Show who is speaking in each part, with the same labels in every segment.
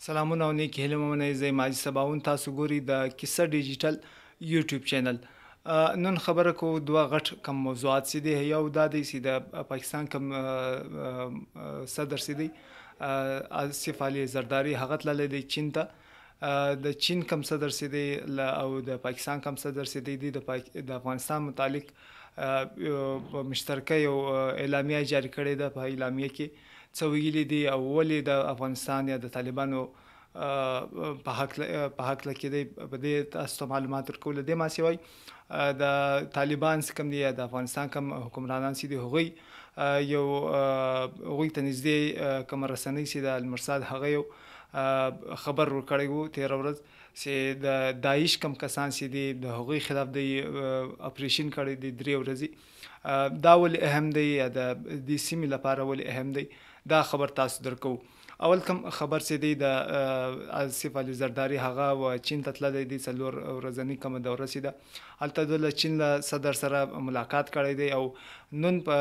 Speaker 1: سلامونه او نیک هیله منئ زه ماجد سباون تاسو ګوري د کیسه ډیجیټل یوټیوب چینل. نن خبره کو دوه غټ کم موضوعات سي دي. یو دا دی چې د پاکستان کم صدر سي دي آصف علي زرداری هغه تللی دی چین ته. د چین کم صدر سي دي او د پاکستان کم صدر سي دي د افغانستان متعلق مشترکه یو اعلامیه جاری کړې ده. په اعلامیه کې څه ویلي دي او ولې د افغانستان یا د طالبانو په حق کې دی په دې تاسو ته معلومات ورکول. د ما سیوای د طالبان کم دي یا د افغانستان کم حکمرانان سي دي هغوی یو هغوی ته نږدې کوم رسنۍ سي د المرصاد هغه یو خبر ورکړی وو تېره ورځ چې د داعش کم کسان سي دي د هغوی خلاف د اپریشن کړی دی 3 ورځې. دا ولې اهم دی یا د دې سیمې لپاره ولې اهم دی دا خبر تاسو درکو. اول کم خبر سي دی د آصف علي زرداری هغه و چین ته تللی دی 4 ورځنۍ کومه دوره سي ده. هلته د چین له صدر سره ملاقات کړی دی او نن په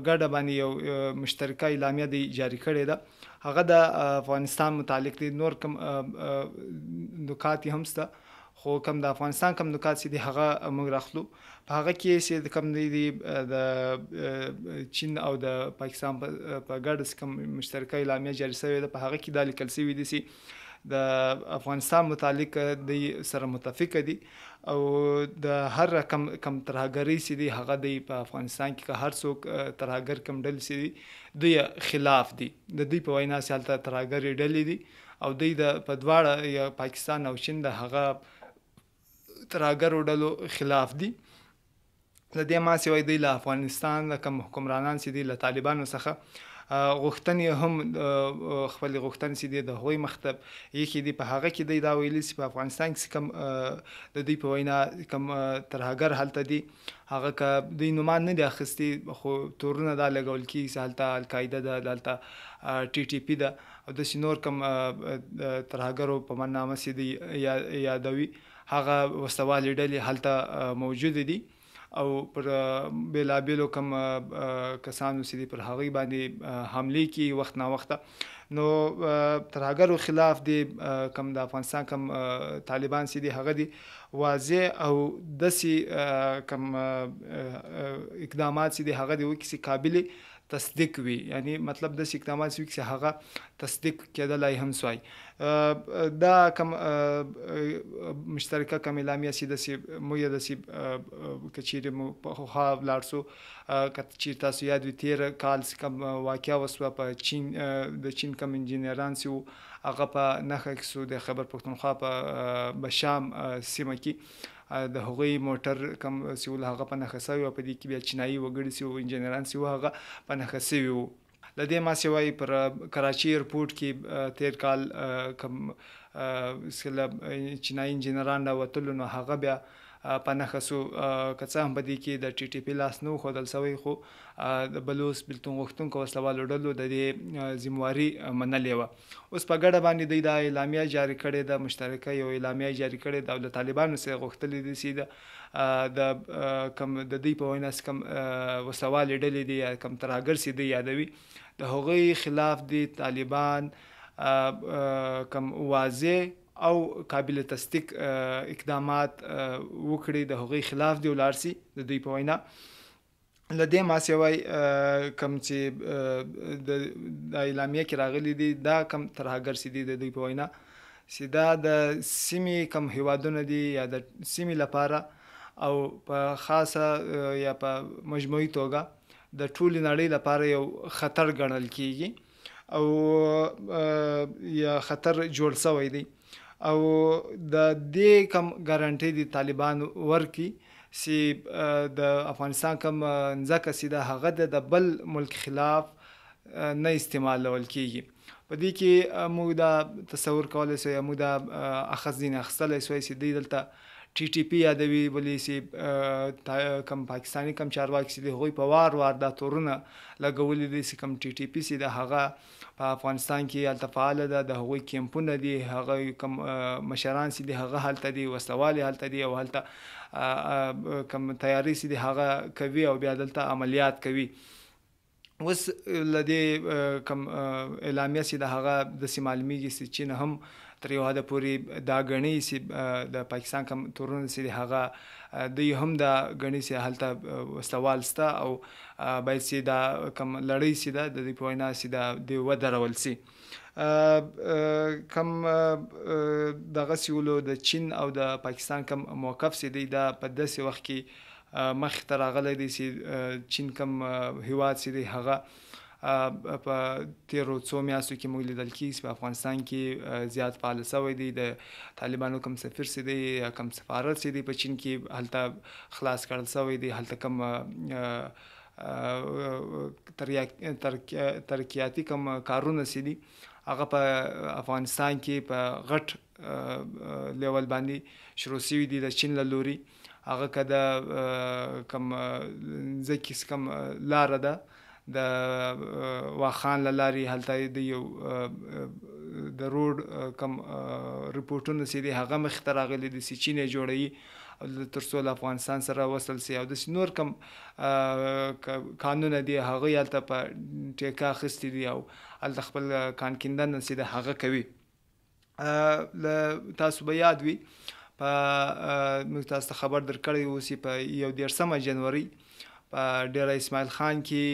Speaker 1: ګډه باندې یو مشترکه اعلامیه دی جاری کړې ده. هغه د افغانستان متعلق دی. نور کم نکات هم سته خو کم د افغانستان کم نکات سي دي هغه موږ راخلو. په هغه کې چې کم دی د چین او د پاکستان په ګډه کم مشترکه اعلامیه جاری شوې ده. په هغه کې دا لیکل شوي دي چې د افغانستان متعلق د سره متفق دي او د هر رقم کم ترهګرۍ سي دي هغه دی په افغانستان کې که هر څوک ترهګر کم ډلې سي دي دوی خلاف دي. د دوی په وینا چې هلته ترهګرې ډلې دي او دوی د په دواړه یا پاکستان او چین د هغه ترهګرو ډلو خلاف دي. له دې ما سیوای دوی له افغانستان کم حکمرانان سي دي له طالبانو څخه غوښتنې هم خپل غوښتنې سي دي د هغوی مخته یې دي. په هغه کې دوی دا ویلي چې په افغانستان کې کم د دوی په وینا کم ترهګر هلته دي هغه که دوی نومان نه دي اخیستي خو تورونه دا لګول کېږي چې هلته القاعده ده دلته TTP ده او داسې نور کم ترهګرو په منامه سي دي یادوي هغه وسوالې ډلې هلته موجود دي او پر بیلابیلو کم کسانو سي دي پر هغوی باندې حملې کوي وخت نا وخته. نو ترهګرو خلاف دی کم د افغانستان کم طالبان سي دي هغه دي واضح او داسې کم اقدامات سي دي هغه دي وکړي چې قابل تصدیق وي. یعنی مطلب داسې اقدامات سي چې هغه تصدیق کېدلی هم سوای. دا کم مشترکه کم اعلامیه سي داسې موږ یې داسې که چیرې مو پخوا ولاړ سو که چیرې تاسو یاد وي تېره کال کم واقعه وسوه په چین د چین کم انجینران سي وو هغه په نښه کې سو د خیبر پښتونخوا په بشام سیمه کې د هغوی موټر کم سي وو هغه په نښه سوی او په دې کې بیا چینایي وګړي سي وو انجینران سي وو هغه په نښه سوي وو. له دې ما سیوای پر کراچي ایرپورټ کې تېر کال کم چینایي انجینران راوتلو نو هغه بیا په نښه سو. که څه هم په دې کې د TTP لاس نه و ښودل سوی خو د بلوڅ بېلتون غوښتونکو وسلوالو ډلو د دې ذمواري منلې وه. اوس په ګډه باندې دوی دا اعلامیه جاري کړې ده مشترکه یو اعلامیه جاري کړې ده او له طالبانو څخه غوښتلي دي چې د کم د دوی په وینا کم وسلوالې ډلې دي یا کم ترهګر سي دي یادوي د هغوی خلاف دي طالبان کم واضح او قابل تصدیق اقدامات وکړي د هغوی خلاف دی ولاړ سي د دوی په وینا. له دې ما سیوای کم چې د اعلامیه کې راغلي دي دا کم ترهګر سي دي د دوی په وینا چې دا د سیمې کم هیوادونه دي یا د سیمې لپاره او په خاصه یا په مجموعي توګه د ټولې نړۍ لپاره یو خطر ګڼل کېږي او یا خطر جوړ سوی دی او د دې کم ګارانټي دی طالبان ورکي چې د افغانستان کم ځمکه سي ده هغه د بل ملک خلاف نه استعمالول کېږي. په دې کې موږ دا تصور کولی سو یا موږ دا اخذ ځینې اخیستلی سوی چې دوی دلته TTP یادوي ولې چې کم پاکستاني کم چارواکي سي دي هغوی په وار دا تورونه لګولي دي چې کم TTP سي ده هغه په افغانستان کې هلته فعاله ده د هغوی کیمپونه دي هغه کم مشران سي دي هغه هلته دي وسلوالې هلته دي او هلته کم تیاری سي دي هغه کوي او بیا دلته عملیات کوي. اوس له دې کوم اعلامیه چې د هغه داسې معلومیږي چې چین هم تر یو حده پورې دا ګڼي چې د پاکستان کوم تورونه چې هغه دوی هم دا ګڼي چې هلته وسلوال شته او باید چې دا کوم لړۍ چې ده د دوی په وینا چې دا دوی ودرول شي. کم دغه سیولو د چین او د پاکستان کم موقف چې دی دا په داسې وخت کې مخې ته راغلی دی چې چین کم هیواد چې دی هغه په تیرو څو میاشتو کې موږ لیدل کېږي چې په افغانستان کې زیات فعال شوی دی. د طالبانو کم سفیر چې دی یا کم سفارت چې دی په چین کې هلته خلاص کړل شوی دی. هلته کم ترقیاتي کم کارونه چې دي هغه په افغانستان کې په غټ لیول باندې شروع شوي دي د چین له لوري. هغه که د کم ځکه کم لاره ده د واخان له لارې هلته د یو د روډ کم ریپورټونه چې دي هغه مخې ته راغلي دي چې چین یې جوړوي تر څو له افغانستان سره وصل شي او داسې نور کم قانونه دي هغه یې هلته په ټیکه اخیستي دي او هلته خپل کان کیندنه چې ده هغه کوي. تاسو به یاد وي موږ تاسو ته خبر درکړی و چې په 11 جنوري په ډیره اسماعیل خان کې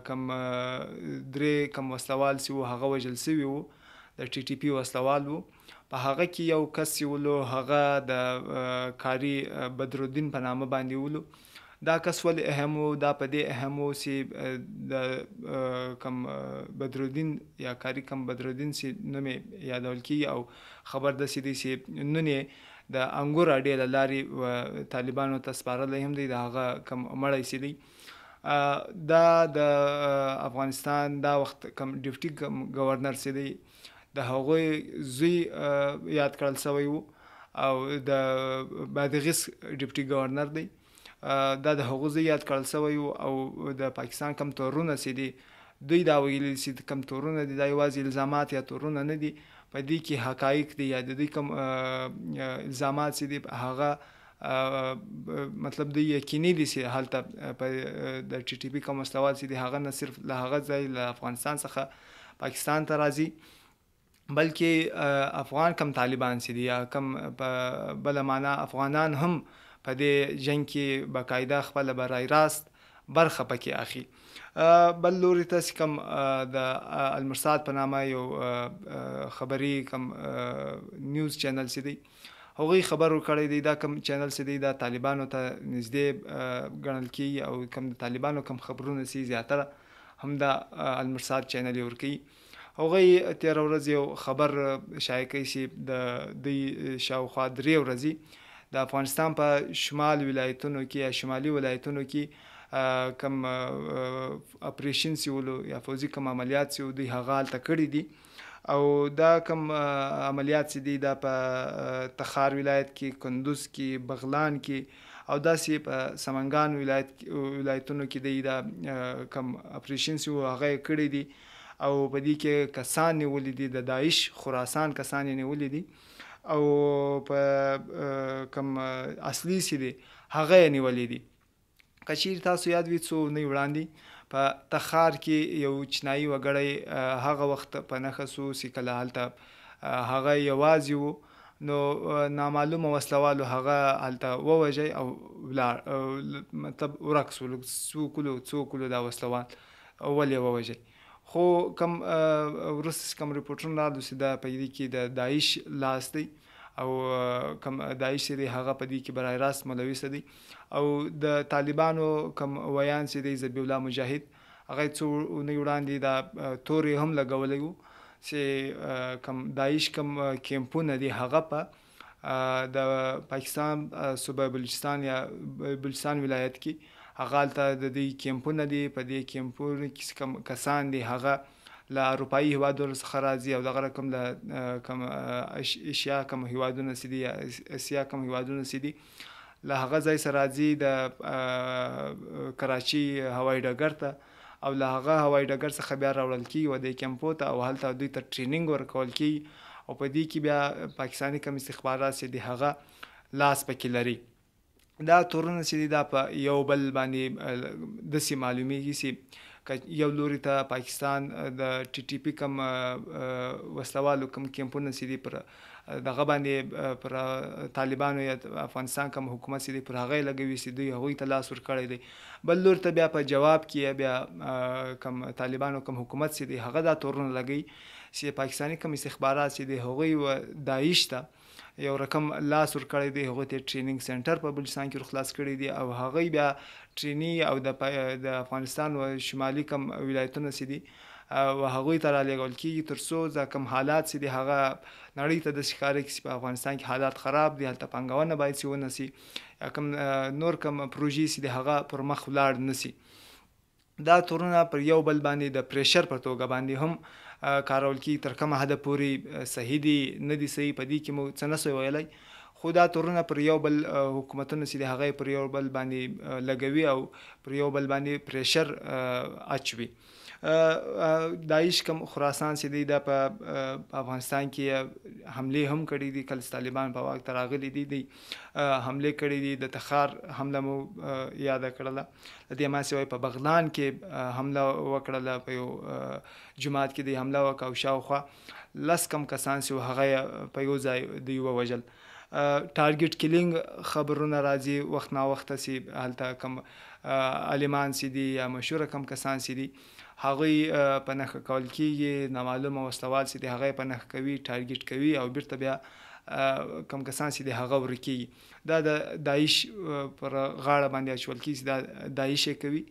Speaker 1: کم درې کم وسلوال چې وو هغه وژل شوي وو د ټي ټي پي وسلوال وو. په هغه کې یو کس چې ولو هغه د کاري بدرالدین په نامه باندې ولو. دا کس ولې اهم و؟ دا په دې اهم و چې د کم بدرالدین یا کاري کم بدرالدین چې نوم یې یادول کېږي او خبر داسې دی چې نون یې د انګور اډې له لارې طالبانو ته سپارلی هم دی. د هغه کم مړی چې دی دا د افغانستان دا وخت کم ډیپټي کم گورنر چې دی د هغوی زوی یاد کړل شوی و او د بادغیس ډیپټي گورنر دی دا د هغو زوی یاد کړل شوی و. او د پاکستان کم تورونه چې دي دوی دا ویلي چې کم تورونه دي دا یوازې الزامات یا تورونه نه دي، په دې کې حقایق دي یا د دوی کوم الزامات چې دي هغه مطلب دوی یقیني دي چې هلته په د ټي ټي پي کوم مستوال چې دي هغه نه صرف له هغه ځای له افغانستان څخه پاکستان ته راځي بلکې افغان کم طالبان چې دي یا کم په بله معنا افغانان هم په دې جنګ کې باقاعده خپله برای راست برخه پکې اخلي. بل لوري ته چې کوم د المرصاد په نامه یو خبري کوم نیوز چینل چې دی هغوی خبر ورکړی دی دا کوم چینل چې دی دا طالبانو ته نږدې ګڼل کېږي او کوم د طالبانو کوم خبرونه چې زیاتره هم دا المرصاد چینل یې ورکوي. هغوی تېره ورځ یو خبر شایع کوي چې د دوی شاوخوا 3 ورځې د افغانستان په شمال ولایتونو کې یا شمالي ولایتونو کې کم اپریشن چې ولو یا فوزي کم عملیات چې دوی هغه هلته کړي دي او دا کم عملیات چې دي دا په تخار ولایت کې، کندوز کې، بغلان کې او داسې په سمنګان ولایتونو کې دی دا کم اپریشن چې هغه یې کړي دي او په دې کې کسان نیولي دي د داعش خراسان کسان یې نیولي دي او په کم اصلي چې دی هغه یې نیولي دي. که چیرې تاسو یاد وي څو اونۍ وړاندې په تخار کې یو چینایي وګړی هغه وخت په نښه شو چې کله هلته هغه یوازې و نو نامعلومه وسلوالو هغه هلته ووژی او ولاړ مطلب ورک شول. څو کلو دا وسلوال ولې یې ووژی خو کم وروسته کم ریپورټونه راغلو چې دا په دې کې د داعش لاس دی او کم داعش دی هغه په دې کې برای راست ملوث دی او د طالبانو کم ویان چې دی ذبیح الله مجاهد هغه څو اونۍ وړاندې دا تورې هم لګولی و چې کم داعش کم کیمپونه دي هغه په د پاکستان صوبه بلوچستان یا بلوچستان ولایت کې هغه هلته د دوی کیمپونه دي. په دې کیمپونو کې کم کسان دي هغه له اروپایي هیوادونو څخه راځي او دغه رقم له کم ایشیا کم هیوادونه چې دي یا اسیا کم هیوادونه چې دي له هغه ځای څخه راځي د کراچي هوایي ډګر ته او له هغه هوایي ډګر څخه بیا راوړل کېږي و دې کیمپو ته او هلته دوی ته ټریننګ ورکول کېږي او په دې کې بیا پاکستاني کم استخبارات چې دي هغه لاس پکې لري. دا تورونه چې دي دا په یو بل باندې داسې معلومیږي چې یو لوري ته پاکستان د ټي ټي پي کم وسلوالو کم کیمپونه چې دي پر دغه باندې پر طالبانو یا افغانستان کم حکومت چې دي پر هغه لګوي چې دوی هغوی ته لاس ورکړی دی. بل لور ته بیا په جواب کې بیا کم طالبانو کم حکومت چې دی هغه دا تورونه لګوي چې پاکستاني کم استخبارات چې دی هغوی و داعش ته یو رقم لاس ورکړی دی، هغوی ته ټریننګ سنټر په بلوچستان کې خلاص کړی دی او هغوی بیا ټریني او د افغانستان و شمالي کم ولایتونه چې دي او هغوی ته رالېږل کېږي تر څو دا کم حالات چې دي هغه نړۍ ته داسې ښکاري چې په افغانستان کې حالات خراب دي، هلته پانګونه باید چې ونه سي یا کم نور کم پروژې چې دي هغه پر مخ ولاړ نه سي. دا تورونه پر یو بل باندې د پریشر په توګه باندې هم کارول کېږي. تر کومه حده پورې صحیح دي نه دي صحیح په دې کې مو څه نسوی ویلی، خو دا تورونه پر یو بل حکومتونه چې دي هغه پر یو بل باندې لګوي او پر یو بل باندې پریشر اچوي. داعش کم خراسان چې دی دا په افغانستان کې حملې هم کړي دي، کله طالبان په واک ته راغلي دي حملې کړي دي. د تخار حمله مو یاده کړله، د دې ما سوی په بغلان کې حمله وکړله، په یو جومات کې دی حمله وکړه او شاوخوا 10 کم کسان چې هغه په یو ځای دوی ووژل. ټارګټ کیلینګ خبرونه راځي وخت نا وخته چې هلته کم عالمان چې دي یا مشهوره کم کسان چې دي هغوی په نښه کول کېږي، نامعلومه وسلوال چې دي هغه یې په نښه کوي، ټارګټ کوي او بیرته بیا کم کسان چې دي هغه ورکېږي. دا د داعش پر غاړه باندې اچول کېږي چې دا داعش یې کوي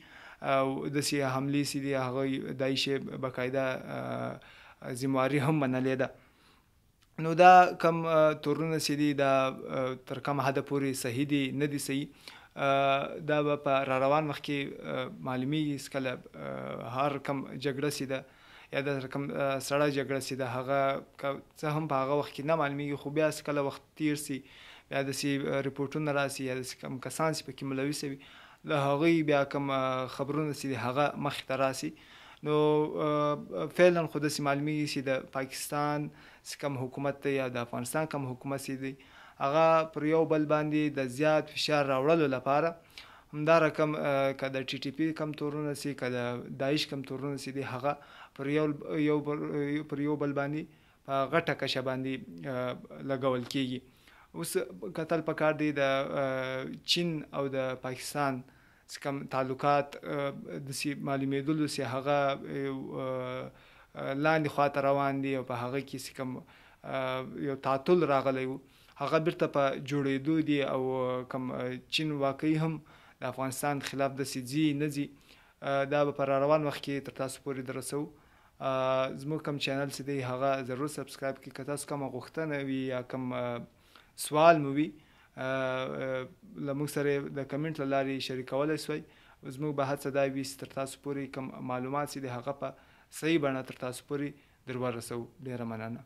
Speaker 1: او داسې حملې چې دي هغوی داعش یې باقاعده ذمواري هم منلې ده. نو دا کم تورونه چې دي دا تر کومه حده پورې صحیح دي نه دي صحیح، دا به په را روان وخت کې معلومیږي. کله هر کم جګړه چې ده یا د کم سړه جګړه چې ده هغه څه هم په هغه وخت کې نه معلومیږي، خو بیا کله وخت تیر سي بیا داسې رپورټونه راسي یا داسې کم کسان چې پکې ملوث وي د هغوی بیا کم خبرونه چې دي هغه مخې ته راسي. نو فعلا خو داسې معلومیږي چې د پاکستان چې کم حکومت دی یا د افغانستان کم حکومت چې دی هغه پر یو بل باندې د زیات فشار راوړلو لپاره همدا رقم که د ټي ټي پي کم تورونه سي که د داعش کم تورونه سي دي هغه پر یو بل باندې په غټه کشه باندې لګول کېږي. اوس کتل پکار دی د چین او د پاکستان چې کوم تعلقات داسې معلومېدلو چې هغه لاندې خواته روان دي او په هغه کې چې کوم یو تعطل راغلی و هغه بیرته په جوړېدو دي او کوم چین واقعي هم د افغانستان خلاف داسې ځي نه ځي دا به په را روان وخت کې تر تاسو پورې درسو. زموږ کوم چینل چې دی هغه ضرور سبسکرایب کړئ. که تاسو کومه غوښتنه وي یا کوم سوال مو وي له موږ سره د کمنټ له لارې شریکولی سوئ. زموږ به هڅه دا وي چې تر تاسو پورې کوم معلومات چې دي هغه په صحیح بڼه تر تاسو پورې در ورسوو. ډېره مننه.